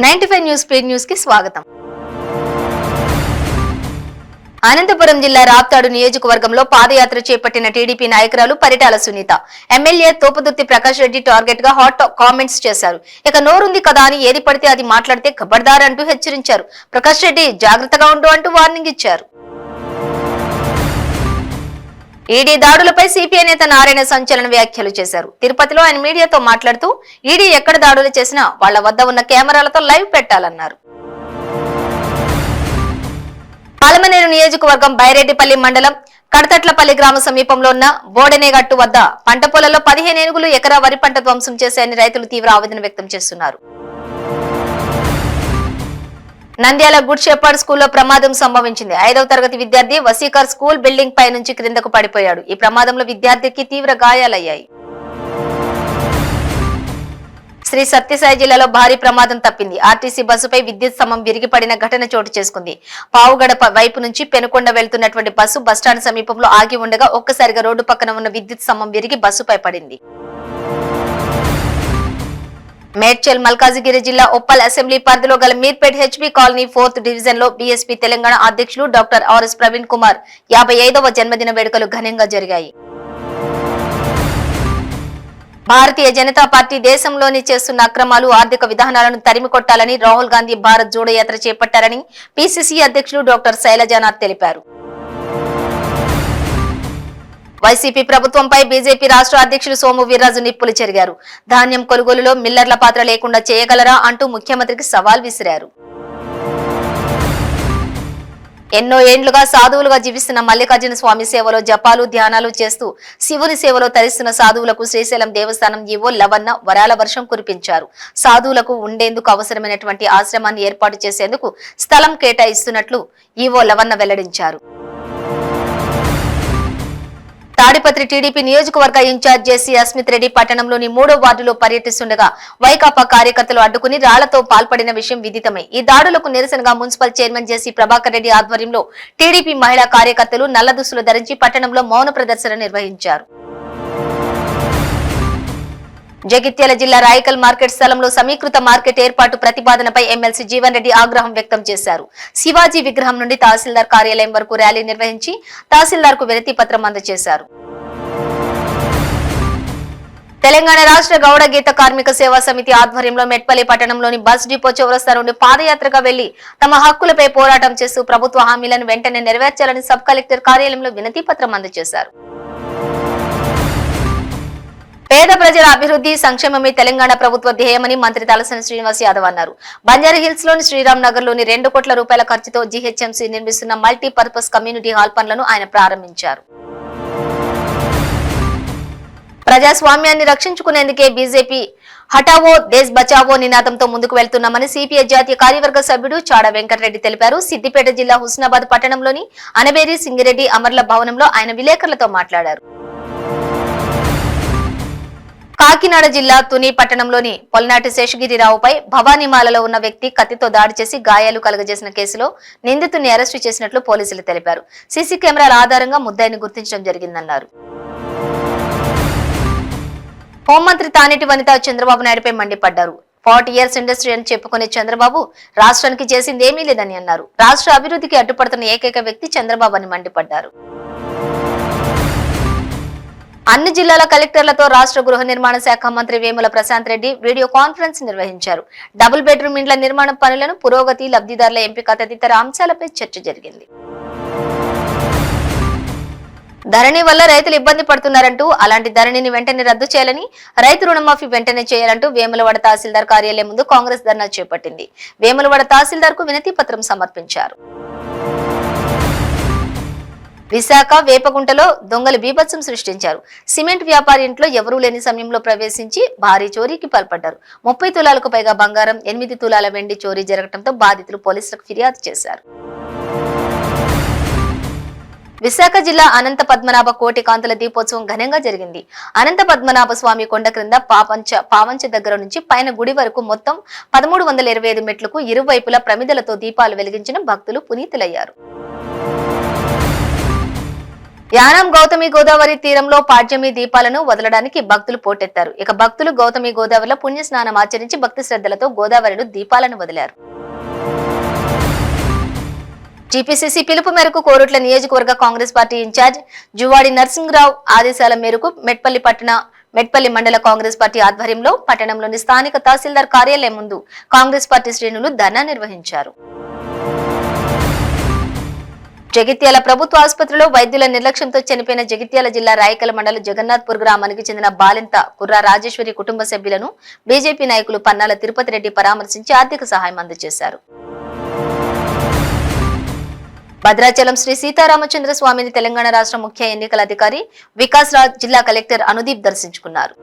95 news speed news కి స్వాగతం. అనంతపురం జిల్లా రాప్తాడు నియోజకవర్గంలో పాదయాత్ర చేపట్టిన టీడీపీ నాయకురాలు పరిటాల సునీత ఎమ్మెల్యే తోపుదుర్తి ప్రకాష్ రెడ్డి టార్గెట్ గా హాట్ కామెంట్స్ చేశారు. ఇక నోరుంది కదా అని ఏది పడితే అది మాట్లాడితే ఖబర్దార్ అంటూ హెచ్చరించారు. ప్రకాష్ రెడ్డి జాగ్రత్తగా ఉండు అంటూ వార్నింగ్ ఇచ్చారు. ఈడీ దాడులపై సిపిఐ నేత నారాయణ సంచలన వ్యాఖ్యలు చేశారు. తిరుపతిలో ఆయన మీడియాతో మాట్లాడుతూ ఈడీ ఎక్కడ దాడులు చేసినా వాళ్ల వద్ద ఉన్న కెమెరాలతో లైవ్ పెట్టాలన్నారు. పాలమనేరు నియోజకవర్గం బైరెడ్డిపల్లి మండలం కడతట్లపల్లి గ్రామ సమీపంలో ఉన్న బోడెనేగట్టు వద్ద పంట పొలంలో 15 ఏనుగులు ఎకరా వరి పంట ధ్వంసం చేశాయని రైతులు తీవ్ర ఆవేదన వ్యక్తం చేస్తున్నారు. నంద్యాల గుడ్ షెపర్డ్ స్కూల్లో ప్రమాదం సంభవించింది. 5వ తరగతి విద్యార్థి వసీకర్ స్కూల్ బిల్డింగ్ పై నుంచి క్రిందకు పడిపోయాడు. ఈ ప్రమాదంలో విద్యార్థికి తీవ్ర గాయాలయ్యాయి. శ్రీ సత్యసాయి జిల్లాలో భారీ ప్రమాదం తప్పింది. ఆర్టీసీ బస్సుపై విద్యుత్ స్తంభం విరిగిపడిన ఘటన చోటు చేసుకుంది. పావుగడ వైపు నుంచి పెనుకొండ వెళ్తున్నటువంటి బస్సు బస్టాండ్ సమీపంలో ఆగి ఉండగా ఒక్కసారిగా రోడ్డు పక్కన ఉన్న విద్యుత్ స్తంభం విరిగి బస్సుపై పడింది. మేడ్చల్ మల్కాజిగిరి జిల్లా ఉప్పల్ అసెంబ్లీ పరిధిలో గల Meerpet HB colony 4th division లో బీఎస్పీ తెలంగాణ అధ్యక్షులు డాక్టర్ ఆర్ఎస్ ప్రవీణ్ కుమార్ 55వ జన్మదిన వేడుకలు ఘనంగా జరిగాయి. భారతీయ జనతా పార్టీ దేశంలోని చేస్తున్న అక్రమాలు ఆర్థిక విధానాలను తరిమికొట్టాలని రాహుల్ గాంధీ భారత్ జోడో యాత్ర చేపట్టారని పీసీసీ అధ్యక్షులు డాక్టర్ శైలజానాథ్ తెలిపారు. వైసీపీ ప్రభుత్వంపై బీజేపీ రాష్ట్ర అధ్యక్షులు సోము వీర్రాజు నిప్పులు చెరిగారు. ధాన్యం కొనుగోలులో మిల్లర్ల పాత్ర లేకుండా చేయగలరా అంటూ ముఖ్యమంత్రికి సవాల్ విసిరారు. ఎన్నో ఏండ్లుగా సాధువులుగా జీవిస్తున్న మల్లికార్జున స్వామి సేవలో జపాలు ధ్యానాలు చేస్తూ శివుని సేవలో తరిస్తున్న సాధువులకు శ్రీశైలం దేవస్థానం ఈవో లవన్న వరాల వర్షం కురిపించారు. సాధువులకు ఉండేందుకు అవసరమైనటువంటి ఆశ్రమాన్ని ఏర్పాటు చేసేందుకు స్థలం కేటాయిస్తున్నట్లు ఈవో లవన్న వెల్లడించారు. తాడిపత్రి టీడీపీ నియోజకవర్గ ఇన్ఛార్జ్ జేసీ అస్మిత్ రెడ్డి పట్టణంలోని 3వ వార్డులో పర్యటిస్తుండగా వైకాపా కార్యకర్తలు అడ్డుకుని రాళ్లతో పాల్పడిన విషయం విదితమే. ఈ దాడులకు నిరసనగా మున్సిపల్ చైర్మన్ జేసీ ప్రభాకర్ రెడ్డి ఆధ్వర్యంలో టీడీపీ మహిళా కార్యకర్తలు నల్ల దుస్తులు ధరించి పట్టణంలో మౌన ప్రదర్శన నిర్వహించారు. జగిత్యాల జిల్లా రాయకల్ మార్కెట్ స్థలంలో సమీకృత మార్కెట్ ఏర్పాటు ప్రతిపాదనపై ఎమ్మెల్సీ జీవన్ రెడ్డి ఆగ్రహం వ్యక్తం చేశారు. శివాజీ విగ్రహం నుండి తహసీల్దార్ కార్యాలయం వరకు ర్యాలీ నిర్వహించి తహసీల్దార్ కు వినతి పత్రం అందజేశారు. తెలంగాణ రాష్ట్ర గౌడ గీత కార్మిక సేవా సమితి ఆధ్వర్యంలో మెట్పల్లి పట్టణంలోని బస్ డిపో చౌరస్తా నుండి పాదయాత్రగా వెళ్లి తమ హక్కులపై పోరాటం చేస్తూ ప్రభుత్వ హామీలను వెంటనే నెరవేర్చాలని సబ్ కలెక్టర్ కార్యాలయంలో వినతి పత్రం అందజేశారు. పేద ప్రజల అభివృద్ధి సంక్షేమమే తెలంగాణ ప్రభుత్వ ధ్యేయమని మంత్రి తలసాని శ్రీనివాస్ యాదవ్ అన్నారు. బంజారాహిల్స్ లోని శ్రీరామ్ నగర్ లోని 2 కోట్ల రూపాయల ఖర్చుతో జీహెచ్ఎంసీ నిర్మిస్తున్న మల్టీపర్పస్ కమ్యూనిటీ హాల్ పనులను ఆయన ప్రారంభించారు. ప్రజాస్వామ్యాన్ని రక్షించుకునేందుకే బీజేపీ హటావో దేశ్ బచావో నినాదంతో ముందుకు వెళ్తున్నామని సిపిఐ జాతీయ కార్యవర్గ సభ్యుడు చాడ వెంకటరెడ్డి తెలిపారు. సిద్దిపేట జిల్లా హుస్నాబాద్ పట్టణంలోని అనబేరి సింగిరెడ్డి అమర్ల భవనంలో ఆయన విలేకరులతో మాట్లాడారు. కాకినాడ జిల్లా తుని పట్టణంలోని పొల్నాటి శేషగిరిరావుపై భవానీమాలలో ఉన్న వ్యక్తి కత్తితో దాడి చేసి గాయాలు కలుగజేసిన కేసులో నిందితుడిని అరెస్టు చేసినట్లు పోలీసులు తెలిపారు. సీసీ కెమెరాల ఆధారంగా ముద్దాయిని గుర్తించడం జరిగిందన్నారు. హోంమంత్రి తానేటి వనిత చంద్రబాబు నాయుడుపై మండిపడ్డారు. 40 years ఇండస్ట్రీ అని చెప్పుకునే చంద్రబాబు రాష్ట్రానికి చేసింది ఏమీ లేదని అన్నారు. రాష్ట్ర అభివృద్ధికి అడ్డుపడుతున్న ఏకైక వ్యక్తి చంద్రబాబు అని మండిపడ్డారు. అన్ని జిల్లాల కలెక్టర్లతో రాష్ట్ర గృహ నిర్మాణ శాఖ మంత్రి వేముల ప్రశాంత్ రెడ్డి వీడియో కాన్ఫరెన్స్ నిర్వహించారు. డబుల్ బెడ్రూమ్ ఇండ్ల నిర్మాణ పనులను పురోగతి, లబ్ధిదారుల ఎంపిక తదితర అంశాలపై చర్చ జరిగింది. ధరణి వల్ల రైతులు ఇబ్బంది పడుతున్నారంటూ అలాంటి ధరణిని వెంటనే రద్దు చేయాలని, రైతు రుణమాఫీ వెంటనే చేయాలంటూ వేములవాడ తహసీల్దార్ కార్యాలయం ముందు కాంగ్రెస్ ధర్నా చేపట్టింది. వేములవాడ తహసీల్దార్ కు వినతి పత్రం సమర్పించారు. విశాఖ వేపగుంటలో దొంగలు బీభత్సం సృష్టించారు. సిమెంట్ వ్యాపారి ఇంట్లో ఎవరూ లేని సమయంలో ప్రవేశించి భారీ చోరీకి పాల్పడ్డారు. 30 తులాలకు పైగా బంగారం, 8 తులాల వెండి చోరీ జరగడంతో బాధితులు పోలీసులకు ఫిర్యాదు చేశారు. విశాఖ జిల్లా అనంత పద్మనాభ కోటి కాంతుల దీపోత్సవం ఘనంగా జరిగింది. అనంత పద్మనాభ స్వామి కొండ క్రింద పావంచ దగ్గర నుంచి పైన గుడి వరకు మొత్తం 1325 మెట్లకు ఇరువైపులా ప్రమిదలతో దీపాలు వెలిగించిన భక్తులు పునీతులయ్యారు. యానాం గౌతమి గోదావరి తీరంలో పాడ్యమి దీపాలను వదలడానికి భక్తులు పోటెత్తారు. ఇక భక్తులు గౌతమి గోదావరిలో పుణ్య స్నానం ఆచరించి భక్తి శ్రద్ధలతో గోదావరిలో దీపాలను వదిలారు. టీపీసీసీ పిలుపు మేరకు కోరుట్ల నియోజకవర్గ కాంగ్రెస్ పార్టీ ఇన్ఛార్జ్ జువాడి నర్సింగ్రావు ఆదేశాల మేరకు మెట్పల్లి మండల కాంగ్రెస్ పార్టీ ఆధ్వర్యంలో పట్టణంలోని స్థానిక తహసీల్దార్ కార్యాలయం ముందు కాంగ్రెస్ పార్టీ శ్రేణులు ధర్నా నిర్వహించారు. జగిత్యాల ప్రభుత్వ ఆసుపత్రిలో వైద్యుల నిర్లక్ష్యంతో చనిపోయిన జగిత్యాల జిల్లా రాయకల మండలం జగన్నాథ్పూర్ గ్రామానికి చెందిన బాలింత కుర్రా రాజేశ్వరి కుటుంబ సభ్యులను బీజేపీ నాయకులు పన్నాల తిరుపతి రెడ్డి పరామర్శించి ఆర్థిక సహాయం అందజేశారు. భద్రాచలం శ్రీ సీతారామచంద్ర స్వామిని తెలంగాణ రాష్ట్ర ముఖ్య ఎన్నికల అధికారి వికాస్ రాజ్ జిల్లా కలెక్టర్ అనుదీప్ దర్శించుకున్నారు.